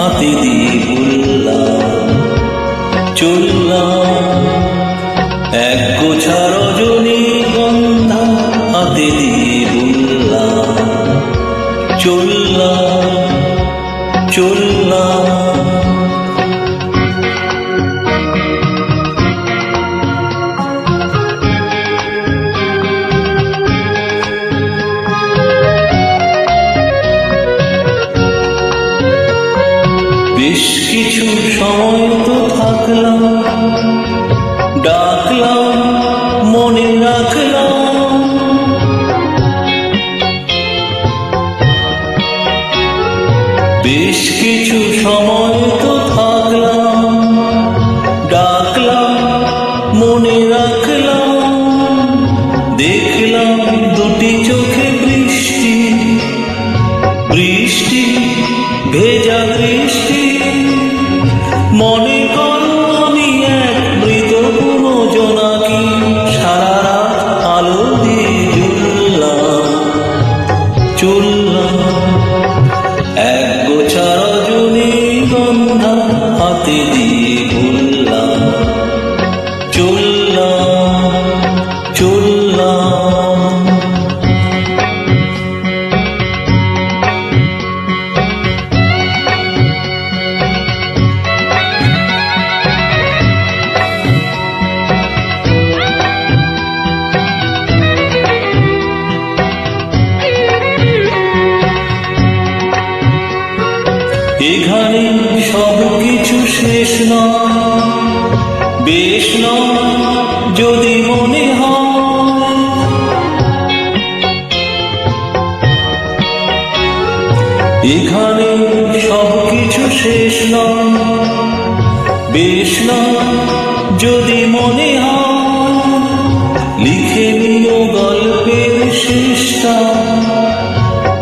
হাতে দিয়ে বললাম চললাম, এক গোছা রজনীগন্ধা হাতে দিয়ে বললাম চললাম চললাম। বেশ কিছু সময় তো থাকলাম, ডাকলাম মনে রাখলাম, বেশ কিছু সময় তো থাকলাম, ডাকলাম মনে রাখলাম, দেখলাম দুটি চোখে বৃষ্টি, বৃষ্টি ভেজা বৃষ্টি, মনে করো আমি এক মৃত কোনো জোনাকি, সারা রাত আলো দিয়ে জ্বললাম চললাম, এক গোছা রজনীগন্ধা হাতে দিয়ে বললাম চললাম চললাম। এখানে সব কিছু শেষ নয়, বেশ নয় যদি মনে হয়, এখানে সব কিছু শেষ নয়, বেশ নয় যদি মনে হয়, লিখে নিও গল্পের শেষটা,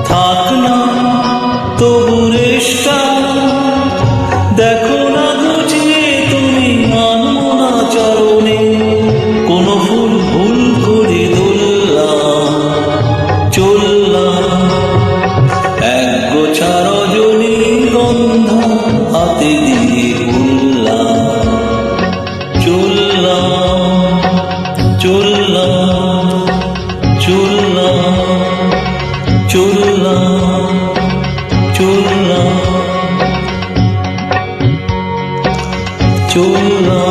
থাক না তবু রেশটা, দেখো না গুছিয়ে তুমি আনবো না চরণে, কোনো ফুল ভুল করে ধরলাম চললাম, এক গোছা রজনীগন্ধা হাতে দিয়ে বললাম চললাম চললাম চললাম চললাম চললাম চললাম।